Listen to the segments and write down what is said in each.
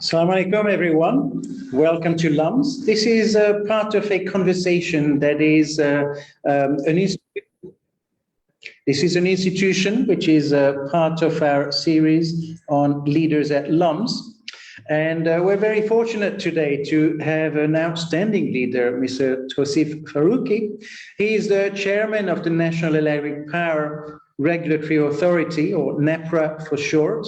Assalamu alaikum, everyone. Welcome to LUMS. This is part of a conversation that is this is an institution which is part of our series on leaders at LUMS. And we're very fortunate today to have an outstanding leader, Mr. Tauseef Farooqi. He is the chairman of the National Electric Power Regulatory Authority, or NEPRA for short.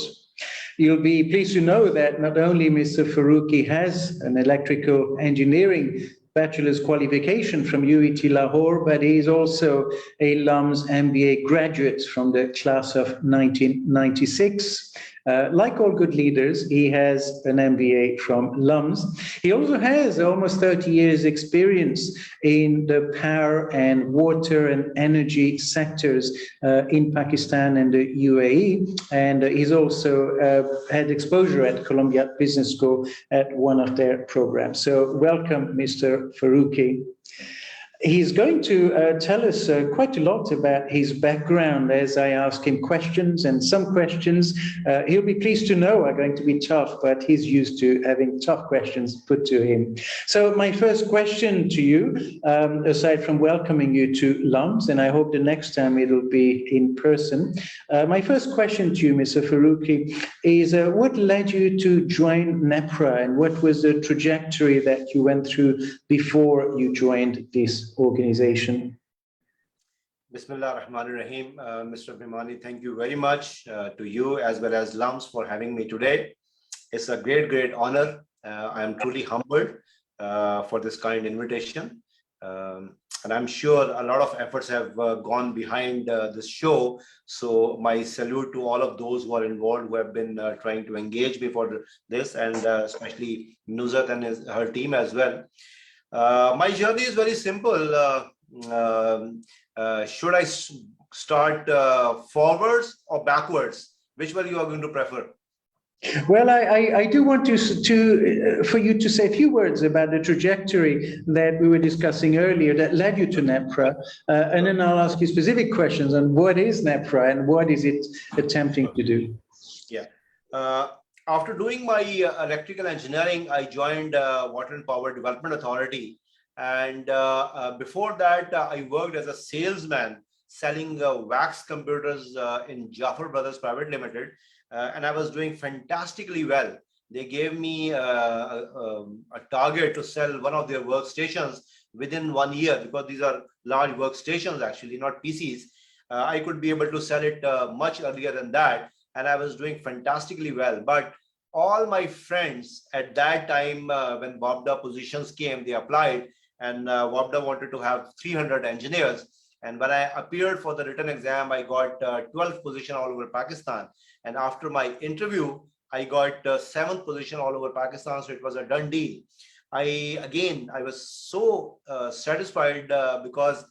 You'll be pleased to know that not only Mr. Farooqi has an electrical engineering bachelor's qualification from UET Lahore, but he is also a LUMS MBA graduate from the class of 1996. Like all good leaders, he has an MBA from LUMS. He also has almost 30 years experience in the power and water and energy sectors in Pakistan and the UAE. And he's also had exposure at Columbia Business School at one of their programs. So welcome, Mr. Farooqi. He's going to tell us quite a lot about his background as I ask him questions, and some questions he'll be pleased to know are going to be tough, but he's used to having tough questions put to him. So my first question to you, aside from welcoming you to LUMS, and I hope the next time it'll be in person, my first question to you, Mr. Farooqi, is what led you to join NEPRA, and what was the trajectory that you went through before you joined this organization? Bismillah ar-Rahman ar-Rahim. Mr. Bhimani, thank you very much to you as well as LUMS for having me today. It's a great honor. I am truly humbled for this kind invitation. And I'm sure a lot of efforts have gone behind this show. So my salute to all of those who are involved, who have been trying to engage me for this, and especially Nuzat and her team as well. My journey is very simple. Should I start forwards or backwards? Which one you are going to prefer? Well, I do want for you to say a few words about the trajectory that we were discussing earlier that led you to NEPRA, and then I'll ask you specific questions on what is NEPRA and what is it attempting to do. Yeah. After doing my electrical engineering, I joined Water and Power Development Authority. And before that, I worked as a salesman selling wax computers in Jaffer Brothers Private Limited. And I was doing fantastically well. They gave me a target to sell one of their workstations within 1 year, because these are large workstations, actually, not PCs. I could be able to sell it much earlier than that. And I was doing fantastically well. But all my friends at that time, when WAPDA positions came, they applied, and WAPDA wanted to have 300 engineers. And when I appeared for the written exam, I got 12th position all over Pakistan. And after my interview, I got 7th position all over Pakistan. So it was a done deal. I was so satisfied because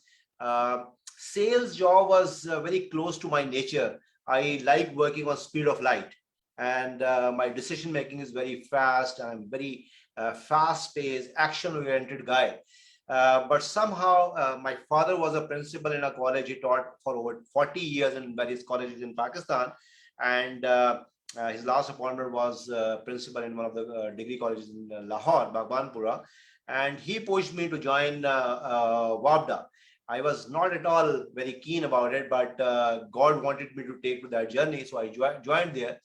sales job was very close to my nature. I like working on speed of light, and my decision making is very fast. I'm very fast-paced, action-oriented guy. But somehow my father was a principal in a college. He taught for over 40 years in various colleges in Pakistan, and his last appointment was principal in one of the degree colleges in Lahore, Bhagwanpura, and he pushed me to join WAPDA. I was not at all very keen about it, but God wanted me to take to that journey, so I joined there.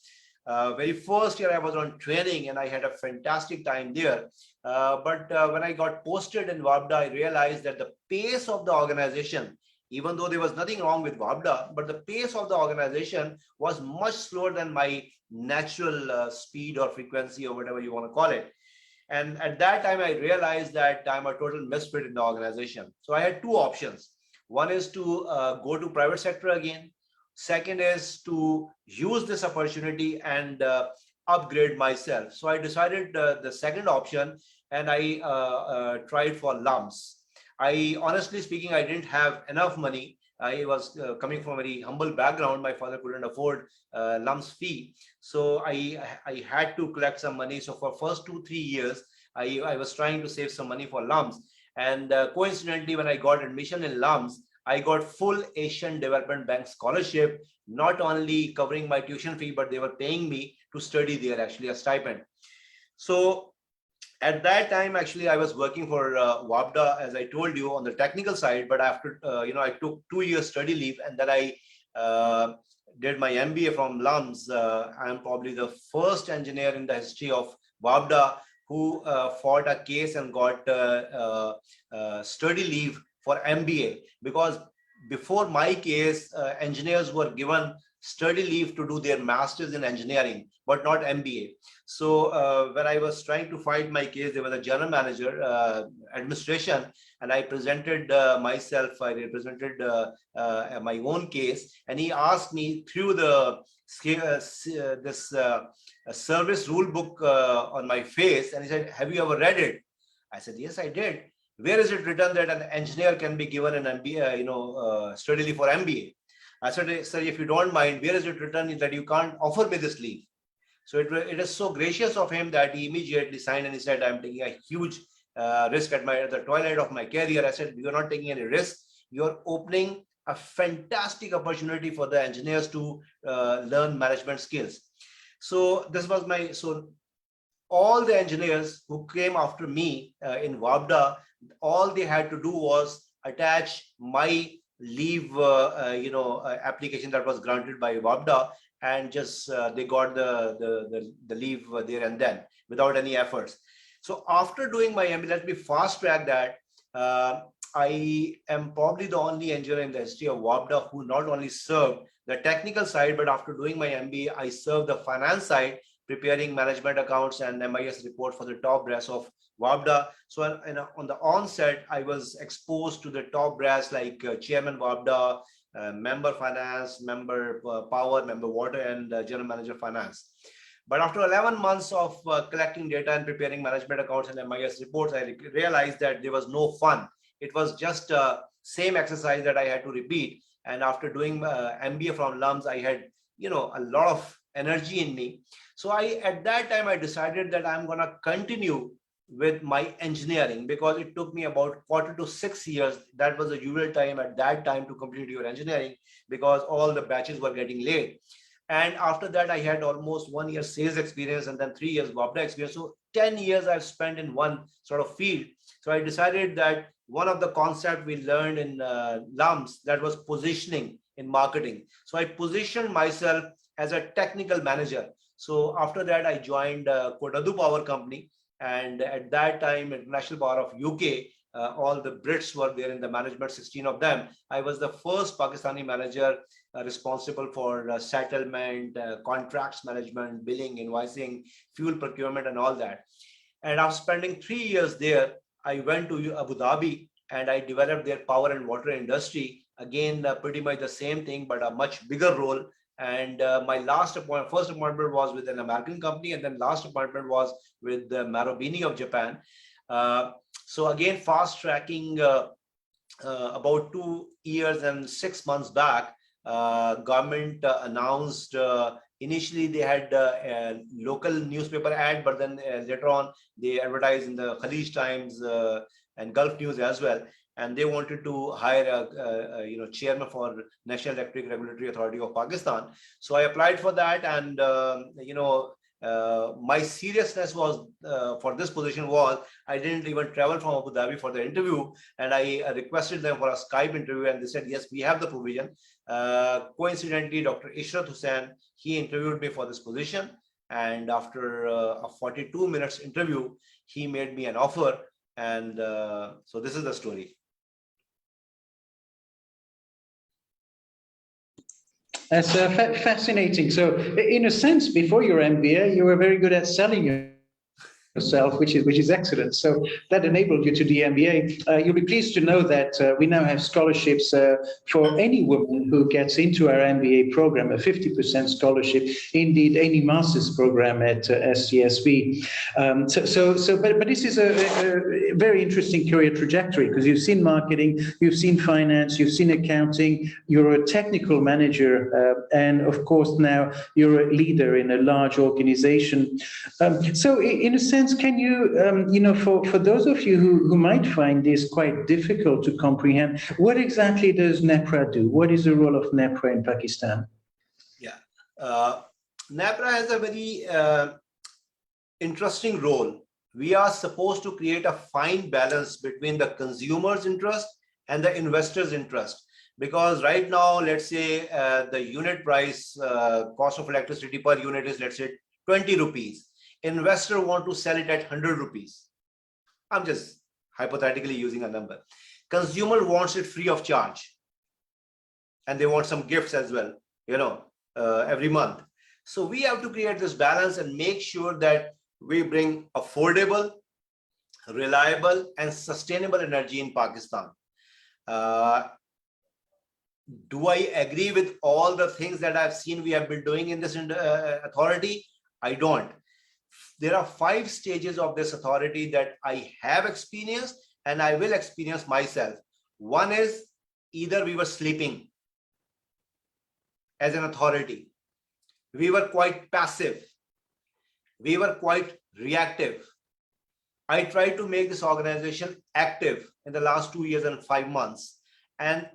Very first year I was on training, and I had a fantastic time there. But when I got posted in WAPDA, I realized that the pace of the organization, even though there was nothing wrong with WAPDA, but the pace of the organization was much slower than my natural speed or frequency or whatever you want to call it. And at that time, I realized that I'm a total misfit in the organization. So I had two options. One is to go to private sector again. Second is to use this opportunity and upgrade myself. So I decided the second option, and I tried for LUMS. Honestly speaking, I didn't have enough money. I was coming from a very humble background. My father couldn't afford LUMS fee. So I had to collect some money. So for first 2-3 years, I was trying to save some money for LUMS. And coincidentally, when I got admission in LUMS, I got full Asian Development Bank scholarship, not only covering my tuition fee, but they were paying me to study there, actually a stipend. So at that time, actually, I was working for WAPDA, as I told you, on the technical side. But after, I took 2 years study leave, and then I did my MBA from LUMS. I'm probably the first engineer in the history of WAPDA who fought a case and got study leave for MBA, because before my case, engineers were given study leave to do their masters in engineering, but not MBA. So when I was trying to fight my case, there was a general manager, administration, and I presented myself. I represented my own case, and he asked me through the this service rule book on my face, and he said, "Have you ever read it?" I said, "Yes, I did." "Where is it written that an engineer can be given an MBA, study leave for MBA?" I said, "Sir, if you don't mind, where is it written that you can't offer me this leave?" So it is so gracious of him that he immediately signed, and he said, "I'm taking a huge risk at the twilight of my career." I said, "You're not taking any risk. You're opening a fantastic opportunity for the engineers to learn management skills." So this was all the engineers who came after me in WAPDA, all they had to do was attach my leave, application that was granted by WAPDA, and just they got the leave there and then without any efforts. So after doing my MBA, let me fast track that. I am probably the only engineer in the history of WAPDA who not only served the technical side, but after doing my MBA, I served the finance side, preparing management accounts and MIS report for the top brass of WAPDA. So on the onset, I was exposed to the top brass like Chairman WAPDA, member finance, member power, member water, and general manager finance. But after 11 months of collecting data and preparing management accounts and MIS reports, I realized that there was no fun. It was just same exercise that I had to repeat. And after doing MBA from LUMS, I had a lot of energy in me. So at that time, I decided that I'm going to continue with my engineering, because it took me about 4 to 6 years. That was the usual time at that time to complete your engineering, because all the batches were getting late. And after that, I had almost 1 year sales experience and then 3 years WAPDA experience. So 10 years I've spent in one sort of field. So I decided that one of the concepts we learned in LUMS, that was positioning in marketing. So I positioned myself as a technical manager. So after that, I joined Kodadu Power Company. And at that time, International Power of UK, all the Brits were there in the management, 16 of them. I was the first Pakistani manager responsible for settlement, contracts management, billing, invoicing, fuel procurement, and all that. And after spending 3 years there, I went to Abu Dhabi and I developed their power and water industry. Again, pretty much the same thing, but a much bigger role. And my first appointment was with an American company, and then last appointment was with the Marubeni of Japan. So again, fast tracking, about 2 years and 6 months back, government announced, initially they had a local newspaper ad, but then later on they advertised in the Khalij Times and Gulf News as well. And they wanted to hire a chairman for National Electric Regulatory Authority of Pakistan. So I applied for that, and my seriousness was for this position was I didn't even travel from Abu Dhabi for the interview, and I requested them for a Skype interview, and they said yes, we have the provision. Coincidentally, Dr. Ishrat Hussain, he interviewed me for this position, and after a 42 minutes interview, he made me an offer, and so this is the story. That's fascinating. So, in a sense, before your MBA, you were very good at selling yourself, which is excellent. So that enabled you to the MBA. You'll be pleased to know that we now have scholarships for any woman who gets into our MBA program, a 50% scholarship, indeed any master's program at STSB. But this is a very interesting career trajectory, because you've seen marketing, you've seen finance, you've seen accounting, you're a technical manager, and of course now you're a leader in a large organization. So in a sense, can you, for those of you who might find this quite difficult to comprehend, what exactly does NEPRA do? What is the role of NEPRA in Pakistan? Yeah, NEPRA has a very interesting role. We are supposed to create a fine balance between the consumer's interest and the investor's interest. Because right now, let's say the unit price, cost of electricity per unit is, let's say, 20 rupees. Investor want to sell it at 100 rupees. I'm just hypothetically using a number. Consumer wants it free of charge. And they want some gifts as well, every month. So we have to create this balance and make sure that we bring affordable, reliable, and sustainable energy in Pakistan. Do I agree with all the things that I've seen we have been doing in this authority? I don't. There are 5 stages of this authority that I have experienced and I will experience myself. One is either we were sleeping as an authority. We were quite passive. We were quite reactive. I tried to make this organization active in the last 2 years and 5 months. And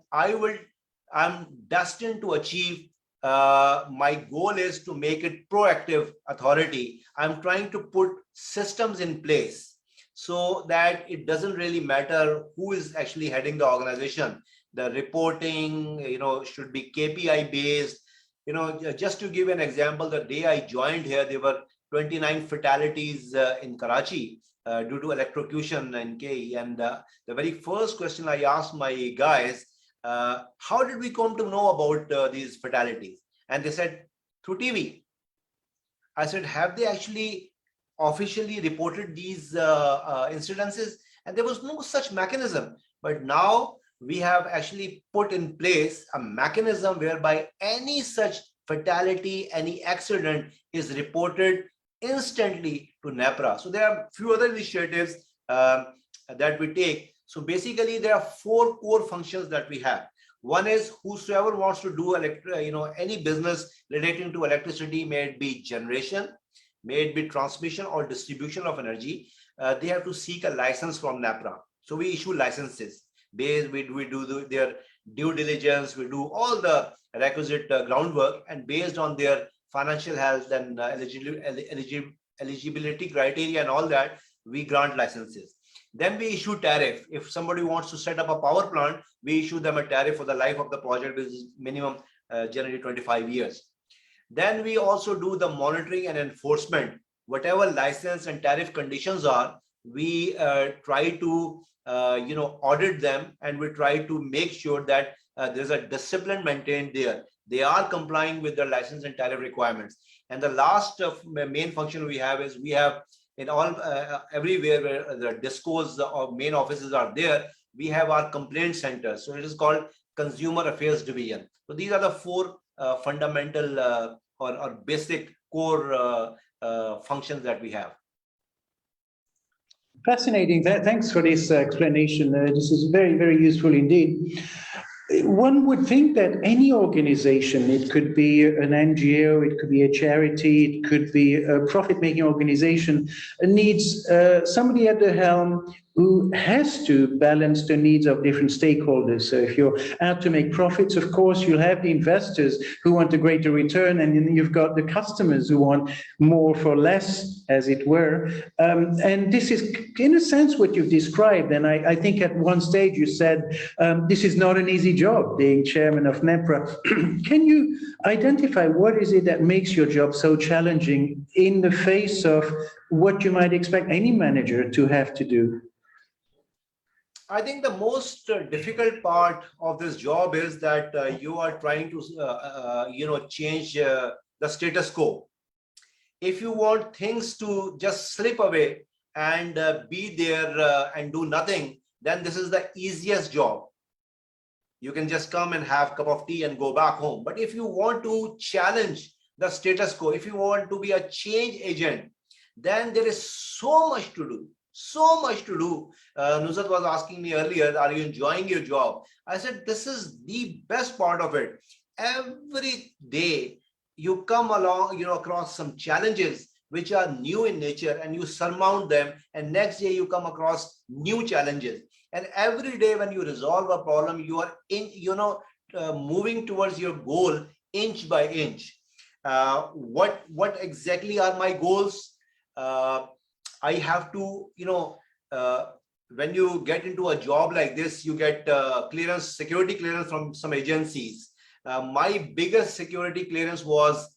I'm destined to achieve, my goal is to make it proactive authority. I'm trying to put systems in place so that it doesn't really matter who is actually heading the organization. The reporting, should be KPI based. Just to give an example, the day I joined here, there were 29 fatalities in Karachi due to electrocution in KE. And the very first question I asked my guys, how did we come to know about these fatalities? And they said, through TV. I said, have they actually officially reported these incidences? And there was no such mechanism. But now we have actually put in place a mechanism whereby any such fatality, any accident is reported instantly to NEPRA. So there are a few other initiatives that we take. So basically, there are 4 core functions that we have. One is whosoever wants to do any business relating to electricity, may it be generation, may it be transmission or distribution of energy, they have to seek a license from NEPRA. So we issue licenses. We do their due diligence, we do all the requisite groundwork, and based on their financial health and eligibility criteria and all that, we grant licenses. Then we issue tariff. If somebody wants to set up a power plant, we issue them a tariff for the life of the project, which is minimum generally 25 years. Then we also do the monitoring and enforcement. Whatever license and tariff conditions are, we try to audit them, and we try to make sure that there's a discipline maintained there. They are complying with the license and tariff requirements. And the last main function we have is we have in all everywhere where the discos or main offices are there, we have our complaint center. So it is called Consumer Affairs Division. So these are the 4 fundamental or basic core functions that we have. Fascinating. Thanks for this explanation. This is very, very useful indeed. One would think that any organization, it could be an NGO, it could be a charity, it could be a profit-making organization, needs somebody at the helm who has to balance the needs of different stakeholders. So if you're out to make profits, of course, you'll have the investors who want a greater return, and then you've got the customers who want more for less, as it were. And this is, in a sense, what you've described. And I think at one stage you said, this is not an easy job, being chairman of NEPRA. Can you identify what is it that makes your job so challenging in the face of what you might expect any manager to have to do? I think the most difficult part of this job is that you are trying to, change the status quo. If you want things to just slip away and be there and do nothing, then this is the easiest job. You can just come and have a cup of tea and go back home. But if you want to challenge the status quo, if you want to be a change agent, then there is so much to do. So much to do. Nusrat was asking me earlier, are you enjoying your job? I said, this is the best part of it. Every day you come along, across some challenges which are new in nature, and you surmount them. And next day you come across new challenges. And every day when you resolve a problem, you are moving towards your goal inch by inch. What exactly are my goals? I have to, when you get into a job like this, you get clearance, security clearance from some agencies. My biggest security clearance was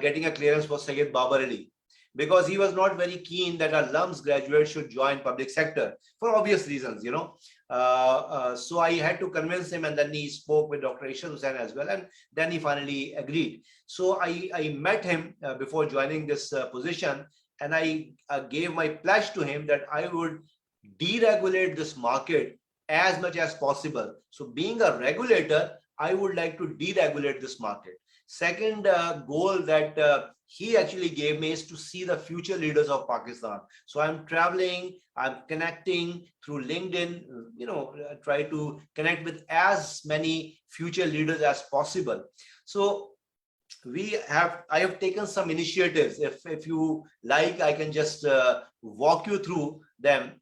getting a clearance for Syed Babar Ali, because he was not very keen that a LUMS graduate should join public sector for obvious reasons, so I had to convince him, and then he spoke with Dr. Ishaq Hussain as well, and then he finally agreed. So I met him before joining this position, and I gave my pledge to him that I would deregulate this market as much as possible. So being a regulator, I would like to deregulate this market. Second goal that he actually gave me is to see the future leaders of Pakistan. So I'm traveling, I'm connecting through LinkedIn, try to connect with as many future leaders as possible. So I have taken some initiatives. If you like, I can just walk you through them.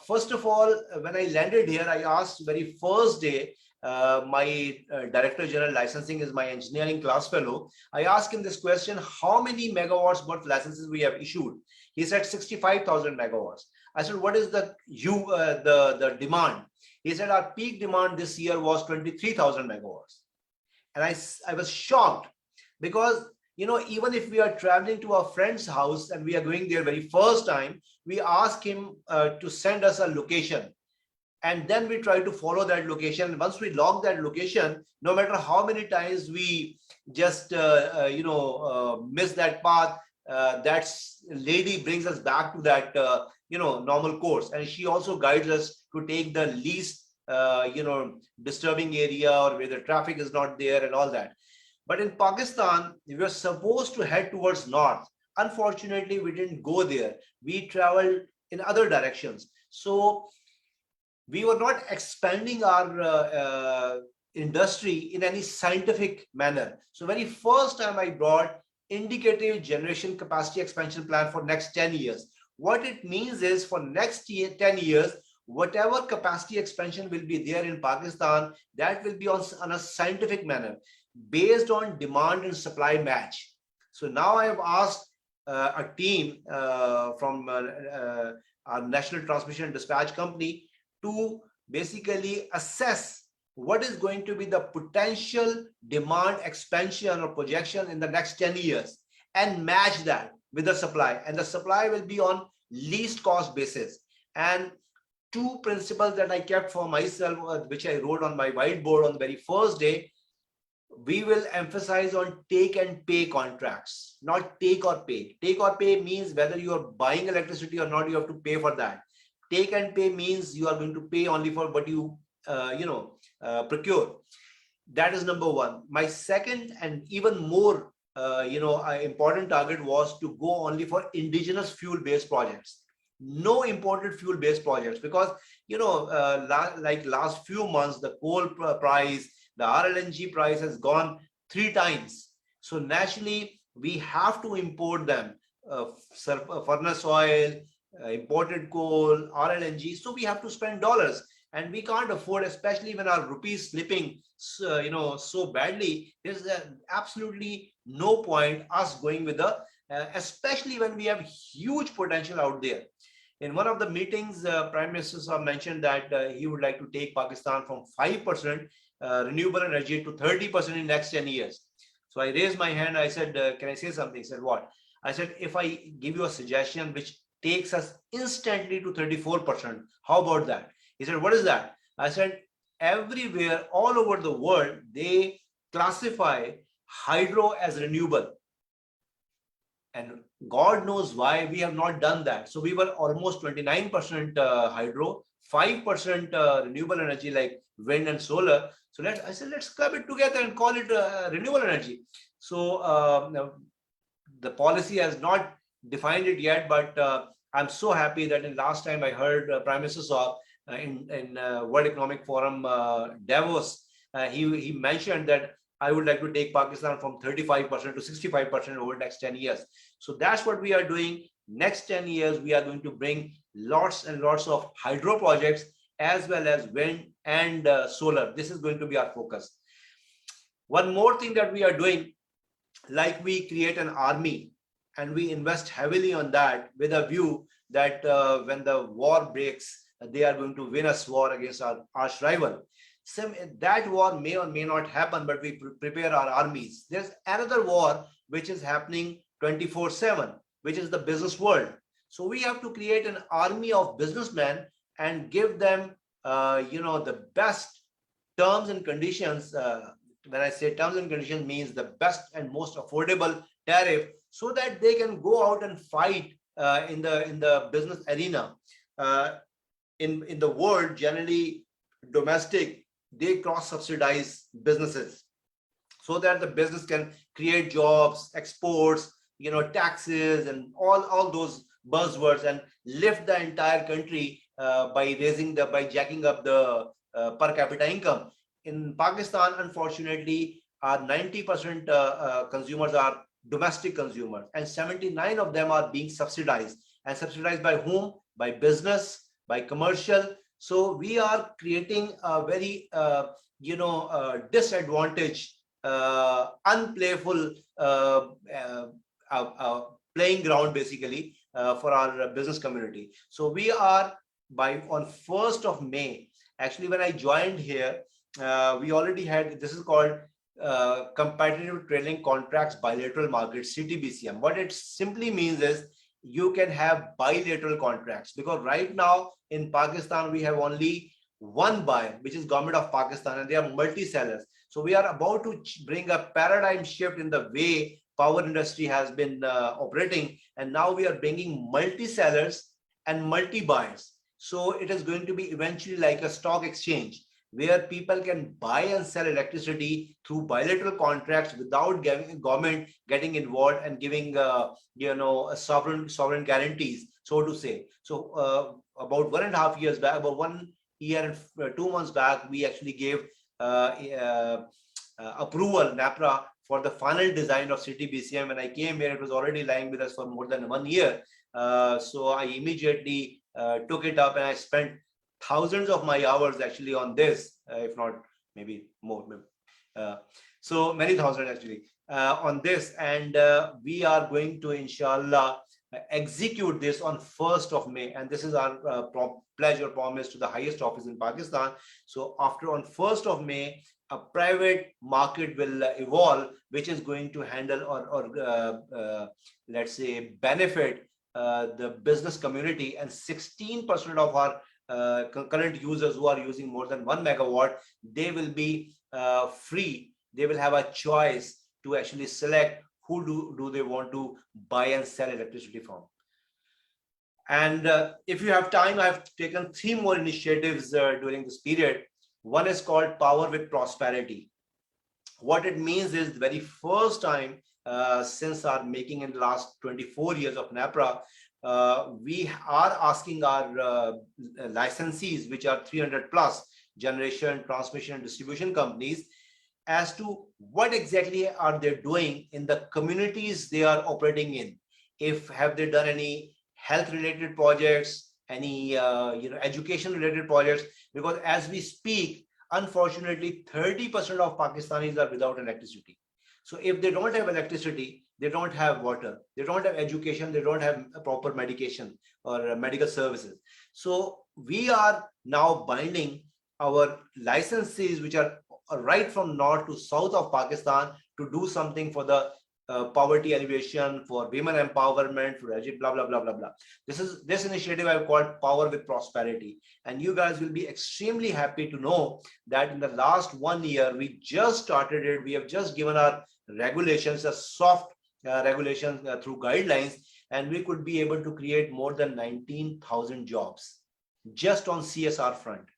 First of all, when I landed here, I asked very first day, my Director General Licensing is my engineering class fellow. I asked him this question: how many megawatts worth licenses we have issued? He said 65,000 megawatts. I said, what is the demand? He said our peak demand this year was 23,000 megawatts. And I was shocked, because even if we are traveling to a friend's house and we are going there very first time, we ask him to send us a location, and then we try to follow that location. Once we log that location, no matter how many times we just miss that path, that lady brings us back to that normal course, and she also guides us to take the least disturbing area, or where the traffic is not there and all that. But in Pakistan, we were supposed to head towards north. Unfortunately, we didn't go there. We traveled in other directions. So we were not expanding our industry in any scientific manner. So very first time I brought indicative generation capacity expansion plan for next 10 years. What it means is, for next 10 years, whatever capacity expansion will be there in Pakistan, that will be on a scientific manner, based on demand and supply match. So now I have asked a team from our National Transmission and Dispatch Company to basically assess what is going to be the potential demand expansion or projection in the next 10 years, and match that with the supply. And the supply will be on least cost basis. And two principles that I kept for myself, which I wrote on my whiteboard on the very first day: we will emphasize on take and pay contracts, not take or pay. Take or pay means whether you are buying electricity or not, you have to pay for that. Take and pay means you are going to pay only for what you procure. That is number one. My second and even more important target was to go only for indigenous fuel based projects, no imported fuel based projects, because like last few months, the coal price, the RLNG price has gone 3 times. So naturally, we have to import them, furnace oil, imported coal, RLNG. So we have to spend dollars, and we can't afford, especially when our rupee is slipping, so badly. There's absolutely no point us going with the, especially when we have huge potential out there. In one of the meetings, Prime Minister mentioned that he would like to take Pakistan from 5% renewable energy to 30% in next 10 years. So I raised my hand. I said, can I say something? He said, what? I said, if I give you a suggestion which takes us instantly to 34%, how about that? He said, what is that? I said, everywhere, all over the world, they classify hydro as renewable. And God knows why we have not done that. So we were almost 29% hydro, 5% renewable energy like wind and solar. So I said, let's club it together and call it renewable energy. So the policy has not defined it yet, but I'm so happy that in last time I heard Prime Minister Saab in World Economic Forum Davos, he mentioned that I would like to take Pakistan from 35% to 65% over the next 10 years. So that's what we are doing. Next 10 years, we are going to bring lots and lots of hydro projects as well as wind and solar. This is going to be our focus. One more thing that we are doing, like we create an army and we invest heavily on that with a view that when the war breaks, they are going to win us war against our arch rival. That war may or may not happen, but we prepare our armies. There's another war which is happening 24/7, which is the business world. So we have to create an army of businessmen and give them, the best terms and conditions. When I say terms and conditions, means the best and most affordable tariff, so that they can go out and fight in the business arena. In the world, generally domestic, they cross subsidize businesses so that the business can create jobs, exports, taxes, and all those buzzwords, and lift the entire country by jacking up the per capita income. In Pakistan, unfortunately, our 90% consumers are domestic consumers, and 79 of them are being subsidized. And subsidized by whom? By business, by commercial. So we are creating a very, disadvantaged, unplayful playing ground, basically, for our business community. So we are on 1st of May. Actually, when I joined here, we already had, this is called competitive trading contracts bilateral market, CTBCM. What it simply means is you can have bilateral contracts, because right now in Pakistan we have only one buyer, which is government of Pakistan, and they are multi-sellers. So we are about to bring a paradigm shift in the way power industry has been operating, and now we are bringing multi-sellers and multi-buyers. So it is going to be eventually like a stock exchange, where people can buy and sell electricity through bilateral contracts without government getting involved and giving sovereign guarantees, so to say. So about 1.5 years back, about 1 year and 2 months back, we actually gave approval, NEPRA, for the final design of CTBCM. When I came here, it was already lying with us for more than 1 year. So I immediately took it up, and I spent thousands of my hours actually on this, if not maybe more. So many thousand actually on this. And we are going to, inshallah, execute this on 1st of May. And this is our pledge or promise to the highest office in Pakistan. So after on 1st of May, a private market will evolve, which is going to handle or let's say benefit the business community. And 16% of our current users who are using more than 1 megawatt, they will be free. They will have a choice to actually select who do they want to buy and sell electricity from. And if you have time, I've taken 3 more initiatives during this period. One is called Power with Prosperity. What it means is, the very first time since our making in the last 24 years of NEPRA, we are asking our licensees, which are 300 plus generation, transmission, and distribution companies, as to what exactly are they doing in the communities they are operating in. If have they done any health related projects, any education related projects, because as we speak, unfortunately 30% of Pakistanis are without electricity. So if they don't have electricity, they don't have water, they don't have education, they don't have proper medication or medical services. So we are now binding our licensees, which are right from north to south of Pakistan, to do something for the poverty alleviation, for women empowerment, for blah blah blah blah blah. This initiative I've called Power with Prosperity, and you guys will be extremely happy to know that in the last 1 year we just started it. We have just given our regulations a soft regulations through guidelines, and we could be able to create more than 19,000 jobs just on CSR front.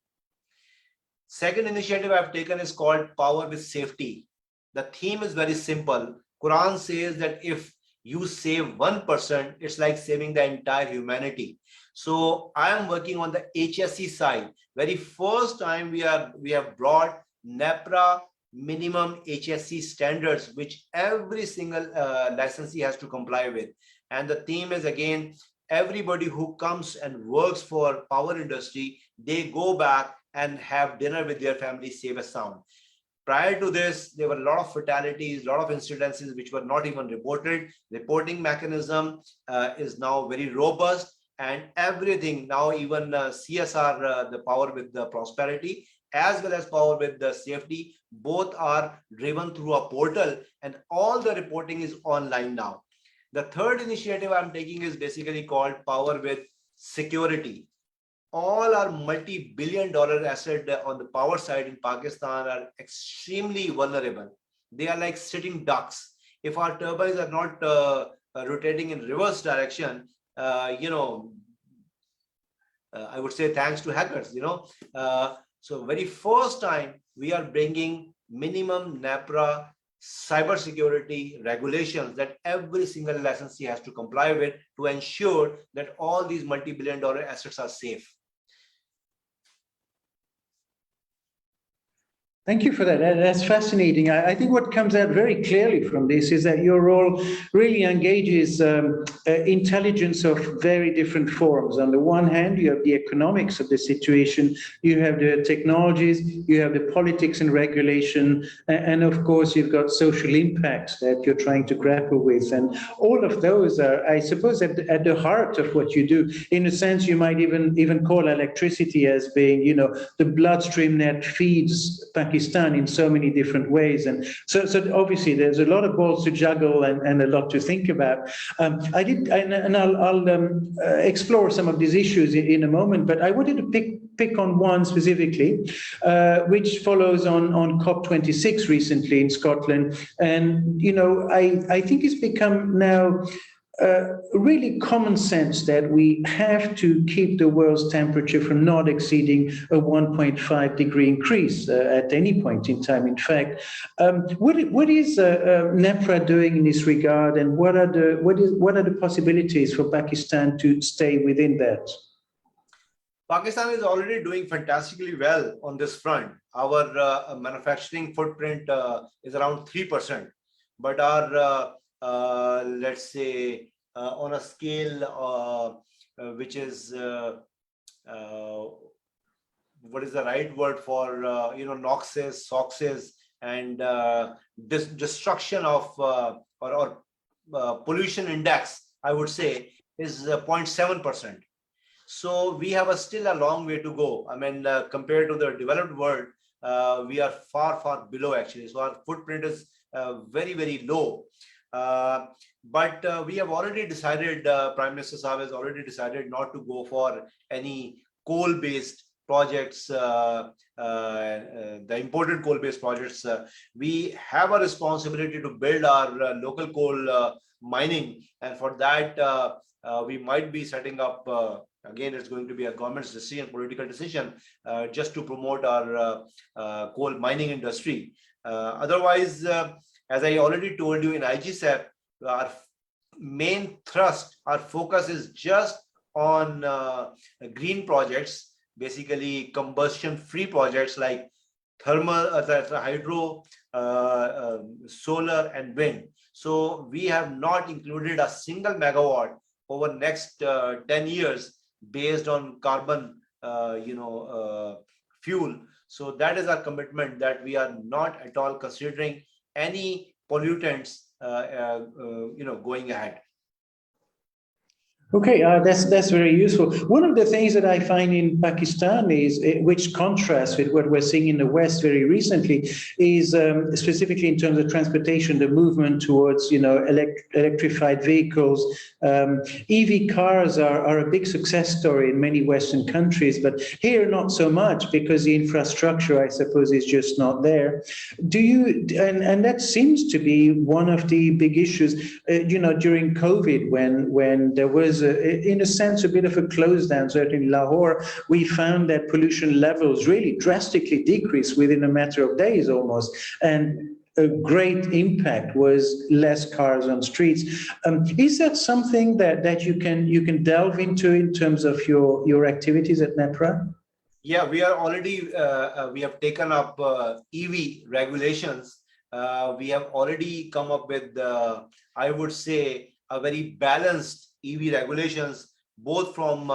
Second initiative I've taken is called Power with Safety. The theme is very simple. Quran says that if you save 1%, it's like saving the entire humanity. So I am working on the HSE side. Very first time we have brought NEPRA minimum HSE standards, which every single licensee has to comply with. And the theme is, again, everybody who comes and works for power industry, they go back and have dinner with their family safe and sound. Prior to this, there were a lot of fatalities, a lot of incidences which were not even reported. Reporting mechanism is now very robust, and everything now, even CSR, the power with the prosperity, as well as power with the safety, both are driven through a portal, and all the reporting is online now. The third initiative I'm taking is basically called Power with Security. All our multi-billion-dollar assets on the power side in Pakistan are extremely vulnerable. They are like sitting ducks. If our turbines are not rotating in reverse direction, I would say thanks to hackers, So very first time we are bringing minimum NEPRA cybersecurity regulations that every single licensee has to comply with to ensure that all these multi-billion-dollar assets are safe. Thank you for that. That's fascinating. I think what comes out very clearly from this is that your role really engages intelligence of very different forms. On the one hand, you have the economics of the situation, you have the technologies, you have the politics and regulation, and of course, you've got social impacts that you're trying to grapple with. And all of those are, I suppose, at the heart of what you do. In a sense, you might even call electricity as being, the bloodstream that feeds Pakistan in so many different ways. And so obviously there's a lot of balls to juggle and a lot to think about. I'll explore some of these issues in a moment, but I wanted to pick on one specifically, which follows on COP26 recently in Scotland. And, I think it's become now really common sense that we have to keep the world's temperature from not exceeding a 1.5 degree increase at any point in time. In fact, what is NEPRA doing in this regard, and what are the possibilities for Pakistan to stay within that? Pakistan is already doing fantastically well on this front. Our manufacturing footprint is around 3%, but our let's say on a scale which is what is the right word for NOxes, SOxes, and this destruction of or pollution index, I would say, is 0.7%. So we have still a long way to go. I mean, compared to the developed world, we are far below actually. So our footprint is very, very low. But we have already decided, Prime Minister Saab has already decided not to go for any coal-based projects, the imported coal-based projects. We have a responsibility to build our local coal mining, and for that we might be setting up, again, it's going to be a government's decision, political decision, just to promote our coal mining industry. Otherwise, as I already told you in IGSEP, our main thrust, our focus is just on green projects, basically combustion-free projects like thermal, hydro, solar, and wind. So we have not included a single megawatt over next 10 years based on carbon, fuel. So that is our commitment, that we are not at all considering any pollutants, going ahead. Okay, that's very useful. One of the things that I find in Pakistan is, which contrasts with what we're seeing in the West very recently, is specifically in terms of transportation, the movement towards electrified vehicles. EV cars are a big success story in many Western countries, but here not so much because the infrastructure, I suppose, is just not there. Do you? And that seems to be one of the big issues. During COVID, when there was in a sense, a bit of a close down, certainly in Lahore, we found that pollution levels really drastically decreased within a matter of days almost. And a great impact was less cars on streets. Is that something that you can delve into in terms of your activities at NEPRA? Yeah, we are already, we have taken up EV regulations. We have already come up with, I would say, a very balanced EV regulations, both from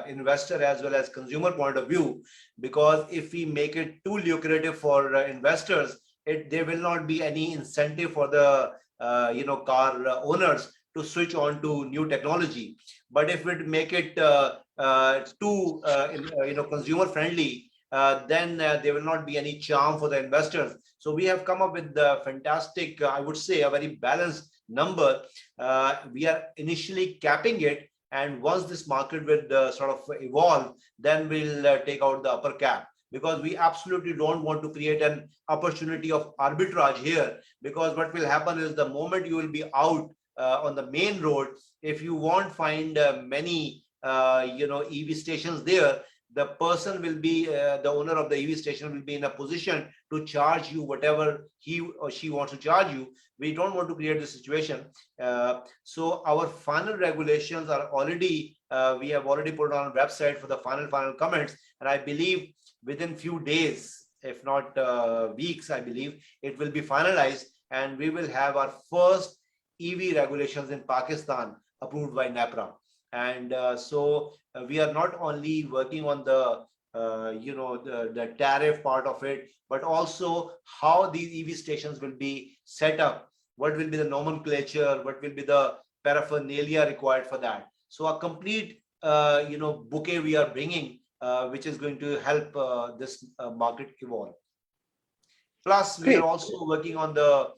investor as well as consumer point of view, because if we make it too lucrative for investors, there will not be any incentive for the car owners to switch on to new technology. But if we make it too consumer friendly, then there will not be any charm for the investors. So we have come up with the fantastic, I would say, a very balanced number. We are initially capping it, and once this market will sort of evolve, then we'll take out the upper cap, because we absolutely don't want to create an opportunity of arbitrage here. Because what will happen is, the moment you will be out on the main road, if you won't find many EV stations there, the person will be the owner of the EV station will be in a position to charge you whatever he or she wants to charge you. We don't want to create this situation. So our final regulations are already we have already put on a website for the final comments, and I believe within few days, if not weeks, I believe it will be finalized, and we will have our first EV regulations in Pakistan approved by NEPRA. And so we are not only working on the the tariff part of it, but also how these EV stations will be set up, what will be the nomenclature, what will be the paraphernalia required for that. So a complete bouquet we are bringing, which is going to help this market evolve. Plus, we are also working on the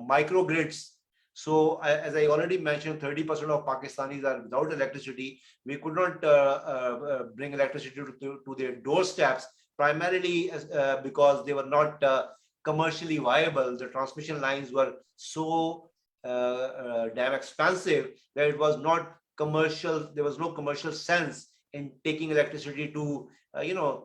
microgrids. So as I already mentioned, 30% of Pakistanis are without electricity. We could not bring electricity to their doorsteps, primarily because they were not commercially viable. The transmission lines were so damn expensive that it was not commercial. There was no commercial sense in taking electricity to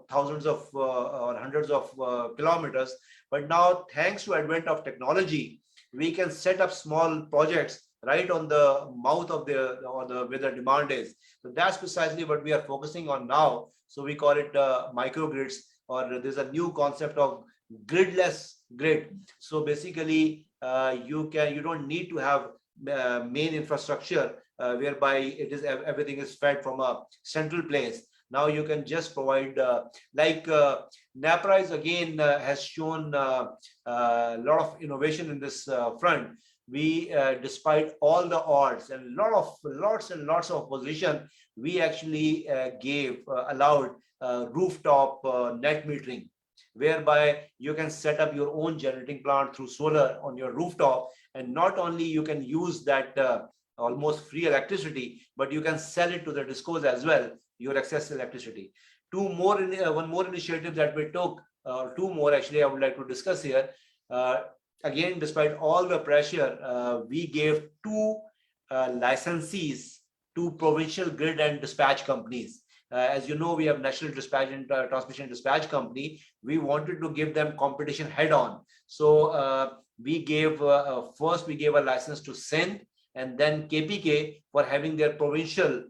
thousands of or hundreds of kilometers. But now, thanks to advent of technology, we can set up small projects right on the mouth of where the demand is. So that's precisely what we are focusing on now. So we call it microgrids, or there's a new concept of gridless grid. So basically, you don't need to have main infrastructure whereby everything is fed from a central place. Now you can just provide NEPRA is again has shown a lot of innovation in this front. We, despite all the odds and lots and lots of opposition, we actually allowed rooftop net metering, whereby you can set up your own generating plant through solar on your rooftop, and not only you can use that almost free electricity, but you can sell it to the discos as well, your excess electricity. One more initiative that we took, two more actually, I would like to discuss here. Again, despite all the pressure, we gave two licensees to provincial grid and dispatch companies. As you know, we have National Dispatch and Transmission Dispatch Company. We wanted to give them competition head on. So we gave first we gave a license to Sindh, and then KPK for having their provincial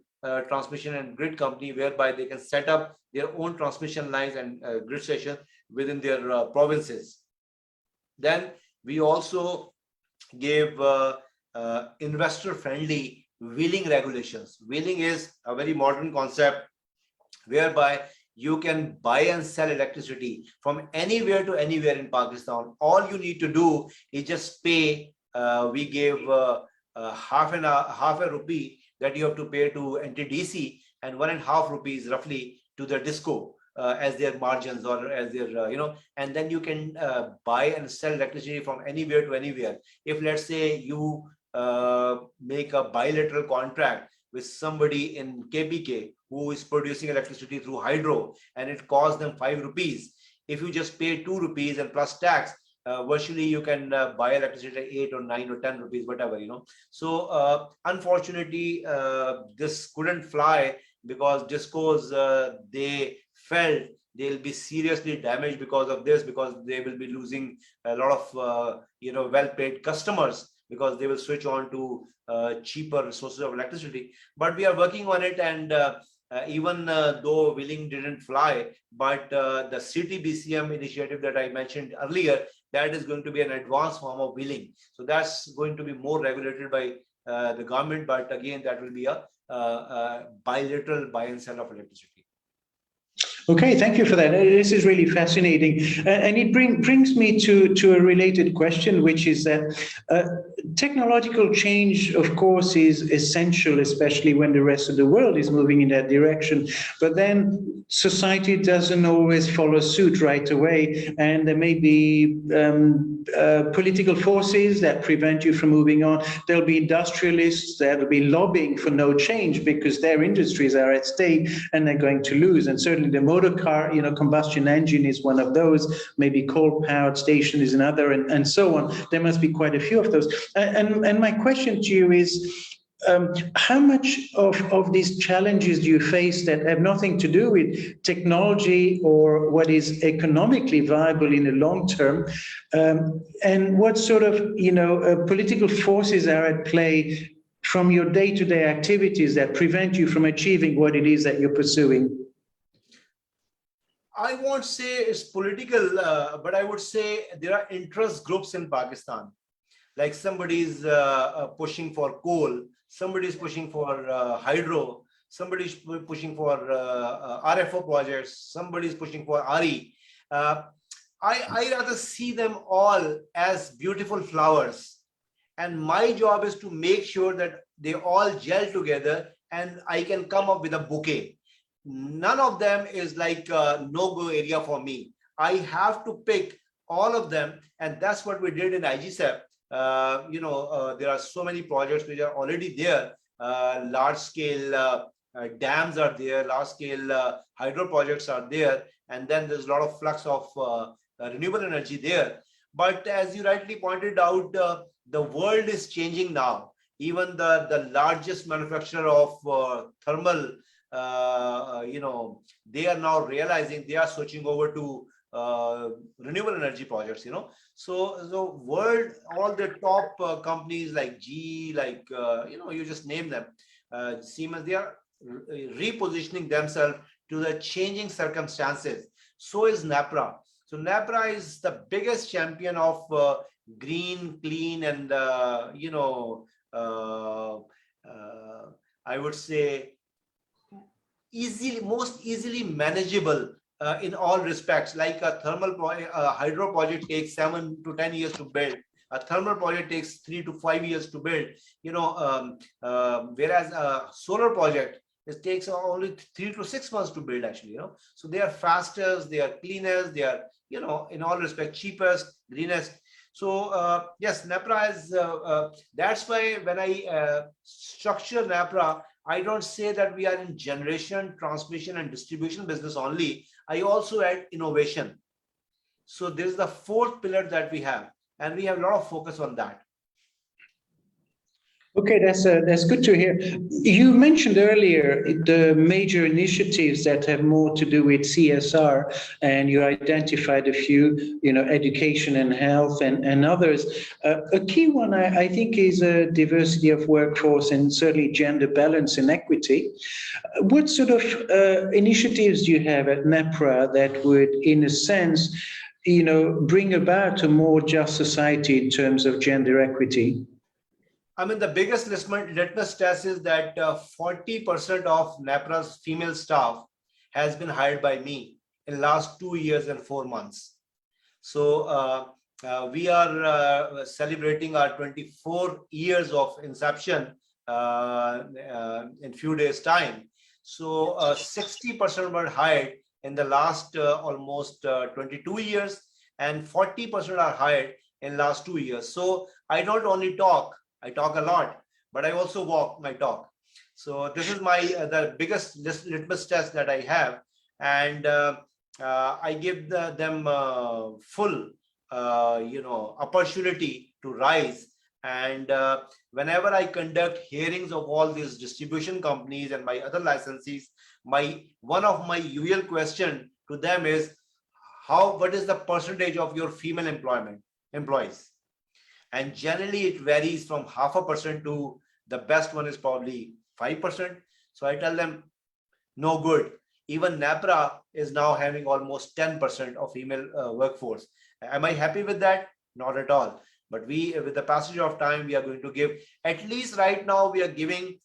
transmission and grid company, whereby they can set up their own transmission lines and grid stations within their provinces. Then we also gave investor-friendly wheeling regulations. Wheeling is a very modern concept whereby you can buy and sell electricity from anywhere to anywhere in Pakistan. All you need to do is just pay. We gave half a rupee that you have to pay to NTDC, and 1.5 rupees roughly to the disco as their margins, or as their and then you can buy and sell electricity from anywhere to anywhere. If, let's say, you make a bilateral contract with somebody in KPK who is producing electricity through hydro, and it costs them 5 rupees, if you just pay 2 rupees and plus tax, virtually you can buy electricity at 8 or 9 or 10 rupees, whatever, So unfortunately, this couldn't fly, because discos, they felt they'll be seriously damaged because of this, because they will be losing a lot of well-paid customers, because they will switch on to cheaper sources of electricity. But we are working on it, and even though wheeling didn't fly, but the CTBCM initiative that I mentioned earlier, that is going to be an advanced form of wheeling. So that's going to be more regulated by the government, but again, that will be a bilateral buy and sell of electricity. Okay, thank you for that. This is really fascinating. And it brings me to a related question, which is that technological change, of course, is essential, especially when the rest of the world is moving in that direction. But then society doesn't always follow suit right away. And there may be political forces that prevent you from moving on. There'll be industrialists that will be lobbying for no change because their industries are at stake and they're going to lose. And certainly the motor car, combustion engine is one of those, maybe coal-powered station is another, and so on. There must be quite a few of those. And my question to you is, how much of these challenges do you face that have nothing to do with technology or what is economically viable in the long term? And what sort of, political forces are at play from your day-to-day activities that prevent you from achieving what it is that you're pursuing? I won't say it's political, but I would say there are interest groups in Pakistan. Like somebody's pushing for coal, somebody's pushing for hydro, somebody's pushing for RFO projects, somebody's pushing for RE. I rather see them all as beautiful flowers. And my job is to make sure that they all gel together and I can come up with a bouquet. None of them is like a no-go area for me. I have to pick all of them, and that's what we did in IGCEP. There are so many projects which are already there. Large-scale dams are there, large-scale hydro projects are there, and then there's a lot of flux of renewable energy there. But as you rightly pointed out, the world is changing now. Even the largest manufacturer of thermal, they are now realizing they are switching over to renewable energy projects. So the world, all the top companies like GE, like you just name them, Siemens, they are repositioning themselves to the changing circumstances. So is NEPRA. So NEPRA is the biggest champion of green, clean, and I would say most easily manageable in all respects. Like a hydro project takes 7 to 10 years to build. A thermal project takes 3 to 5 years to build. Whereas a solar project, it takes only 3 to 6 months to build, actually. So they are fastest, they are cleanest, they are in all respects cheapest, greenest. So yes, NEPRA is. That's why when I structure NEPRA, I don't say that we are in generation, transmission, and distribution business only. I also add innovation. So this is the fourth pillar that we have, and we have a lot of focus on that. Okay, that's good to hear. You mentioned earlier the major initiatives that have more to do with CSR, and you identified a few, education and health and others. A key one, I think, is diversity of workforce and certainly gender balance and equity. What sort of initiatives do you have at NEPRA that would, in a sense, bring about a more just society in terms of gender equity? I mean, the biggest litmus test is that 40% of NEPRA's female staff has been hired by me in the last 2 years and 4 months. So we are celebrating our 24 years of inception in few days' time. So 60% were hired in the last almost 22 years, and 40% are hired in the last 2 years. So I don't only talk, I talk a lot, but I also walk my talk. So this is my the biggest litmus test that I have, and I give them full opportunity to rise. And whenever I conduct hearings of all these distribution companies and my other licensees, one of my usual question to them is, what is the percentage of your female employees? And generally it varies from 0.5% to the best one is probably 5%. So I tell them, no good. Even NEPRA is now having almost 10% of female workforce. Am I happy with that? Not at all. But with the passage of time, we are going to give, at least right now, we are giving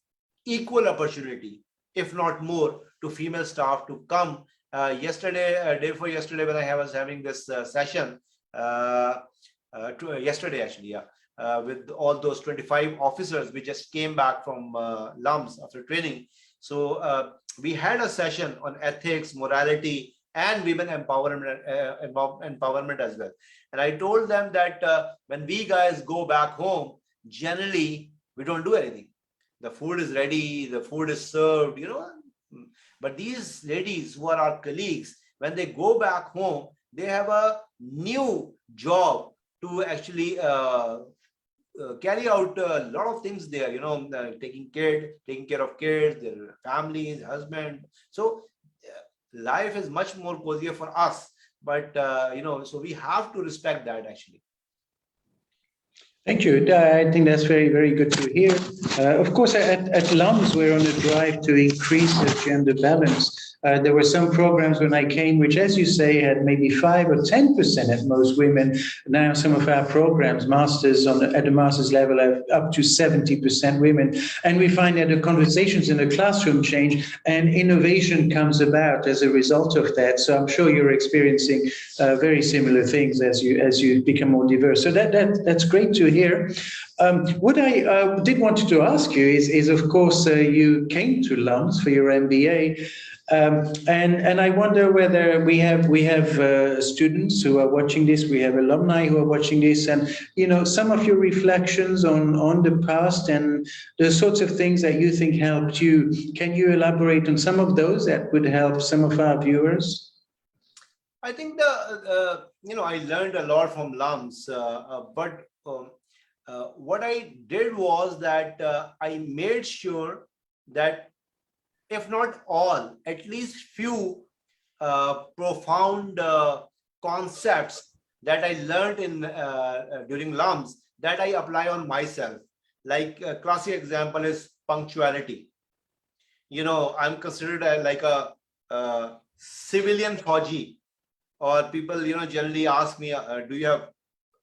equal opportunity, if not more, to female staff to come Day before yesterday, when I was having this session, yesterday actually, yeah, with all those 25 officers, we just came back from LUMS after training. So we had a session on ethics, morality, and women empowerment as well. And I told them that when we guys go back home, generally we don't do anything. The food is ready, the food is served, but these ladies who are our colleagues, when they go back home, they have a new job to actually carry out a lot of things there, taking care of kids, their families, husband. So life is much more cozier for us, but so we have to respect that actually. Thank you. I think that's very, very good to hear. Of course, at LUMS, we're on a drive to increase the gender balance. There were some programs when I came, which, as you say, had maybe 5 or 10% at most women. Now, some of our programs, masters at the master's level, have up to 70% women. And we find that the conversations in the classroom change and innovation comes about as a result of that. So I'm sure you're experiencing very similar things as you become more diverse. So that's great to hear. What I did want to ask you is of course, you came to LUMS for your MBA. And I wonder whether we have students who are watching this, we have alumni who are watching this, and some of your reflections on the past and the sorts of things that you think helped you. Can you elaborate on some of those that would help some of our viewers? I think I learned a lot from LUMS, but what I did was that I made sure that if not all, at least few profound concepts that I learned during LUMS that I apply on myself. Like a classic example is punctuality. I'm considered like a civilian Fauji, or people generally ask me, do you have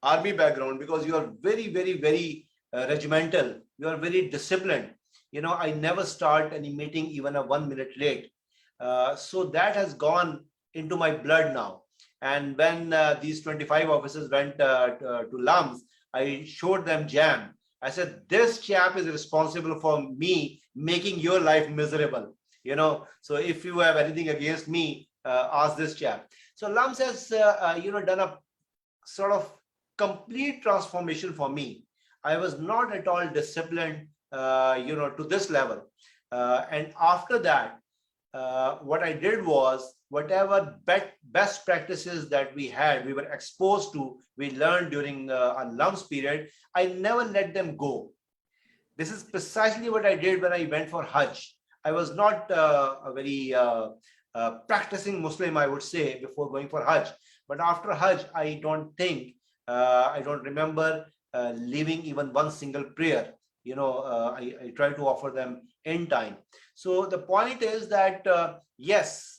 army background? Because you are very, very, very regimental. You are very disciplined. I never start any meeting even a 1 minute late. So that has gone into my blood now. And when these 25 officers went to LUMS, I showed them Jam. I said, this chap is responsible for me making your life miserable. So if you have anything against me, ask this chap. So LUMS has done a sort of complete transformation for me. I was not at all disciplined to this level. And after that, what I did was, whatever best practices that we were exposed to, we learned during a LUMS period, I never let them go. This is precisely what I did when I went for Hajj. I was not a very practicing Muslim, I would say, before going for Hajj. But after Hajj, I don't remember leaving even one single prayer. I try to offer them in time. So the point is that, yes,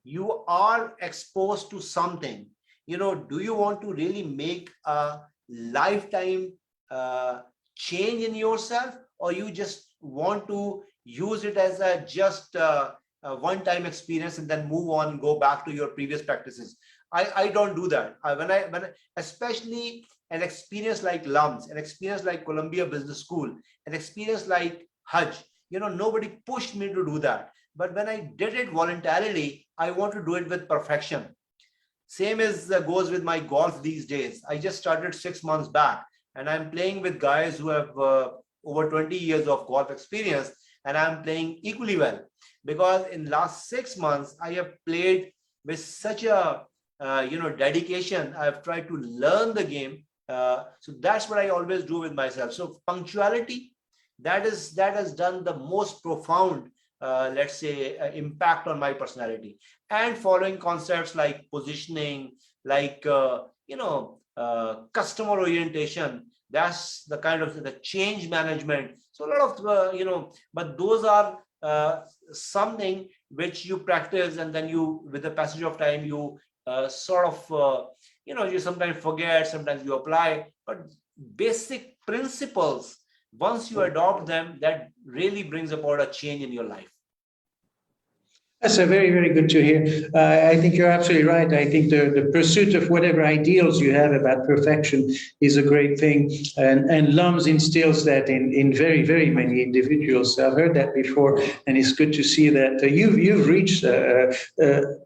you are exposed to something. Do you want to really make a lifetime change in yourself, or you just want to use it as a one-time experience and then move on and go back to your previous practices? I don't do that. When especially an experience like LUMS, an experience like Columbia Business School, an experience like Hajj, nobody pushed me to do that. But when I did it voluntarily, I want to do it with perfection. Same as goes with my golf these days. I just started 6 months back, and I'm playing with guys who have over 20 years of golf experience, and I'm playing equally well, because in last 6 months, I have played with such a dedication. I've tried to learn the game. So that's what I always do with myself. So punctuality, that has done the most profound, let's say, impact on my personality. And following concepts like positioning, like customer orientation, that's the kind of the change management. So a lot of but those are something which you practice, and then you, with the passage of time, you sort of you sometimes forget, sometimes you apply, but basic principles, once you adopt them, that really brings about a change in your life. That's a very, very good to hear. I think you're absolutely right. I think the pursuit of whatever ideals you have about perfection is a great thing. And LUMS instills that in very, very many individuals. I've heard that before, and it's good to see that you've reached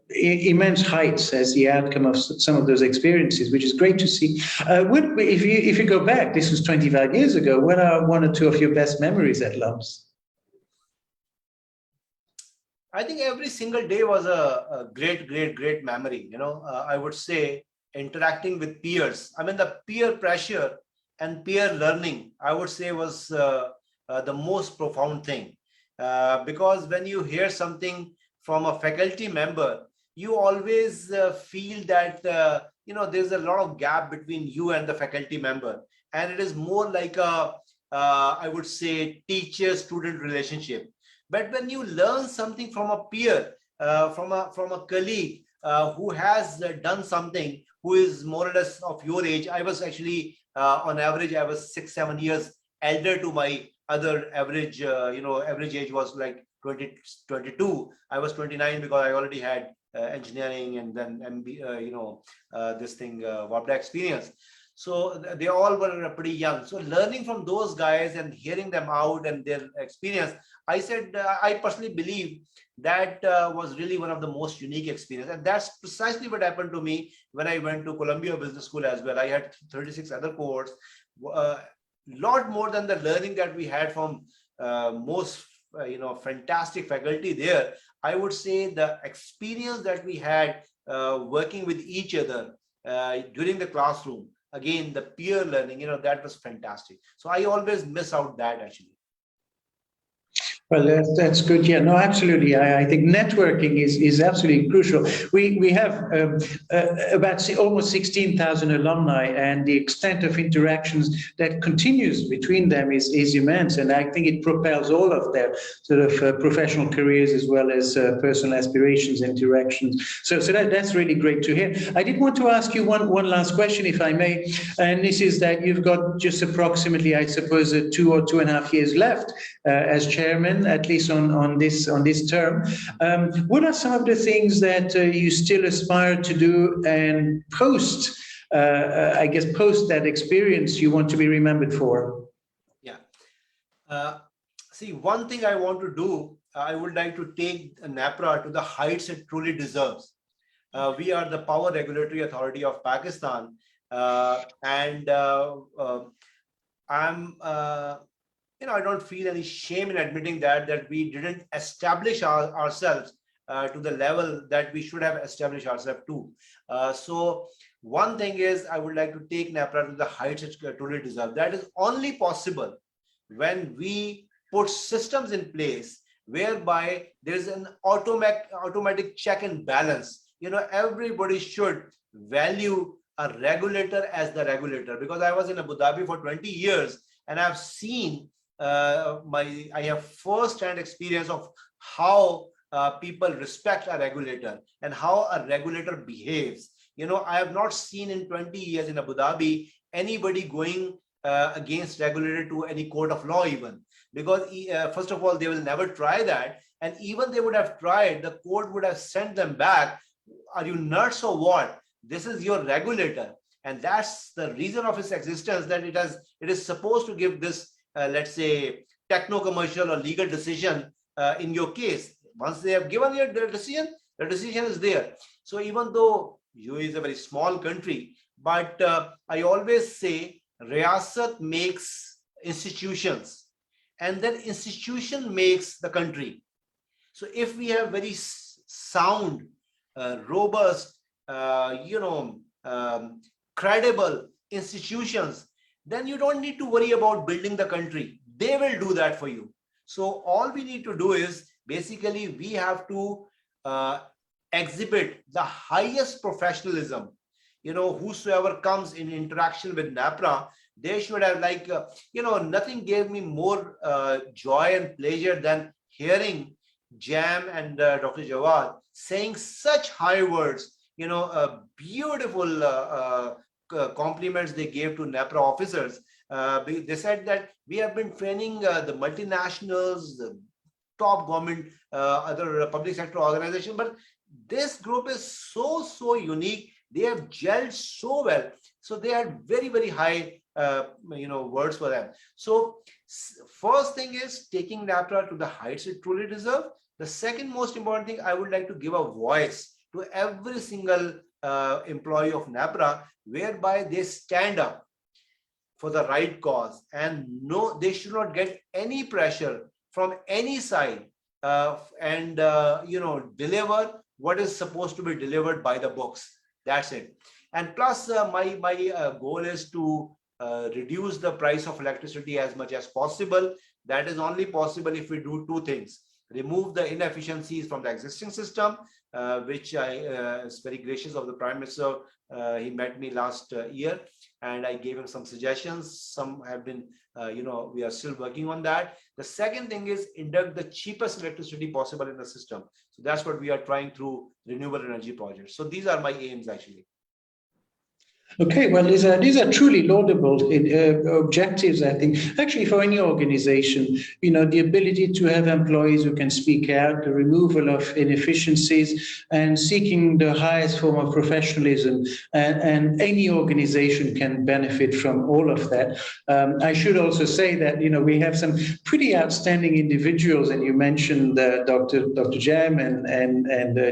immense heights as the outcome of some of those experiences, which is great to see. If you go back, this was 25 years ago, what are one or two of your best memories at LUMS? I think every single day was a great memory. I would say interacting with peers. I mean, the peer pressure and peer learning, I would say, was the most profound thing. Because when you hear something from a faculty member, you always feel that, there's a lot of gap between you and the faculty member. And it is more like I would say, teacher-student relationship. But when you learn something from a peer, from a colleague who has done something, who is more or less of your age, I was actually on average, I was 6-7 years elder to my other average. Average age was like 22. I was 29 because I already had engineering and then this thing WAPDA experience. So they all were pretty young. So learning from those guys and hearing them out and their experience, I said, I personally believe that was really one of the most unique experiences. And that's precisely what happened to me when I went to Columbia Business School as well. I had 36 other cohorts, lot more than the learning that we had from most fantastic faculty there. I would say the experience that we had working with each other during the classroom, again, the peer learning, that was fantastic. So I always miss out that actually. Well, that's good. Yeah, no, absolutely. I think networking is absolutely crucial. We have about almost 16,000 alumni, and the extent of interactions that continues between them is immense. And I think it propels all of their sort of professional careers as well as personal aspirations and interactions. So that's really great to hear. I did want to ask you one last question, if I may, and this is that you've got just approximately, I suppose, 2 or 2.5 years left as chairman, at least on this term. What are some of the things that you still aspire to do, and post that experience you want to be remembered for? Yeah. See, one thing I want to do, I would like to take NEPRA to the heights it truly deserves. We are the Power Regulatory Authority of Pakistan, and I don't feel any shame in admitting that we didn't establish ourselves to the level that we should have established ourselves to. So one thing is, I would like to take NEPRA to the heights it truly deserves. That is only possible when we put systems in place whereby there is an automatic check and balance. Everybody should value a regulator as the regulator, because I was in Abu Dhabi for 20 years and I've seen I have first-hand experience of how people respect a regulator and how a regulator behaves. I have not seen in 20 years in Abu Dhabi anybody going against regulator to any court of law even, because first of all, they will never try that, and even they would have tried, the court would have sent them back. Are you nuts or what? This is your regulator, and that's the reason of its existence, that it is supposed to give this let's say techno-commercial or legal decision in your case. Once they have given you the decision is there. So even though UAE is a very small country, but I always say Riyasat makes institutions, and then institution makes the country. So if we have very sound, robust, credible institutions, then you don't need to worry about building the country. They will do that for you. So all we need to do is, basically, we have to exhibit the highest professionalism. Whosoever comes in interaction with NEPRA, they should have nothing gave me more joy and pleasure than hearing Jam and Dr. Jawad saying such high words, beautiful compliments they gave to NEPRA officers. They said that we have been training the multinationals, the top government, other public sector organization, but this group is so unique. They have gelled so well. So they had very high, words for them. So first thing is taking NEPRA to the heights it truly deserves. The second most important thing, I would like to give a voice to every single employee of NEPRA, whereby they stand up for the right cause, and no, they should not get any pressure from any side, and deliver what is supposed to be delivered by the books. That's it. And plus, my goal is to reduce the price of electricity as much as possible. That is only possible if we do two things: remove the inefficiencies from the existing system, which I is very gracious of the Prime Minister. He met me last year, and I gave him some suggestions. Some have been, we are still working on that. The second thing is induct the cheapest electricity possible in the system. So that's what we are trying through renewable energy projects. So these are my aims, actually. Okay, well, these are truly laudable objectives, I think. Actually, for any organization, the ability to have employees who can speak out, the removal of inefficiencies, and seeking the highest form of professionalism, and any organization can benefit from all of that. I should also say that, we have some pretty outstanding individuals, and you mentioned Dr. Jam and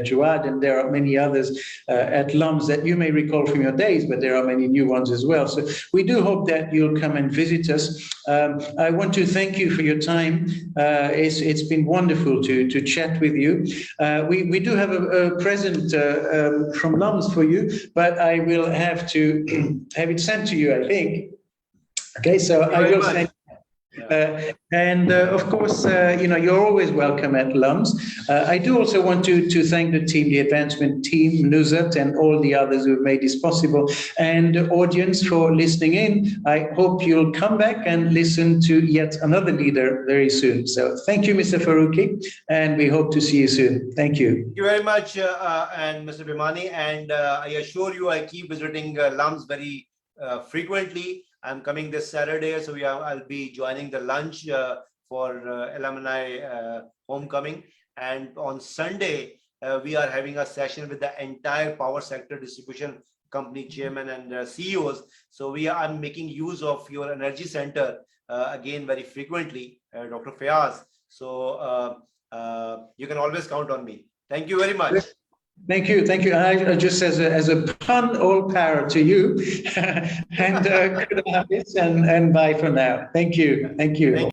Jawad, and there are many others at LUMS that you may recall from your days, but there are many new ones as well. So we do hope that you'll come and visit us. I want to thank you for your time. It's been wonderful to chat with you. We do have a present from LUMS for you, but I will have to have it sent to you, I think. Okay, so I will send. Of course, you're always welcome at LUMS. I do also want to thank the team, the advancement team, Nuzat, and all the others who have made this possible, and the audience for listening in. I hope you'll come back and listen to yet another leader very soon. So thank you, Mr. Farooqi, and we hope to see you soon. Thank you. Thank you very much, and Mr. Bhimani, and I assure you I keep visiting LUMS very frequently. I'm coming this Saturday, so I'll be joining the lunch for alumni homecoming. And on Sunday, we are having a session with the entire power sector distribution company chairman and CEOs. So I'm making use of your energy center again very frequently, Dr. Fayaz. So you can always count on me. Thank you very much. Thank you. I just as a pun, all power to you, and good habits, and bye for now. Thank you.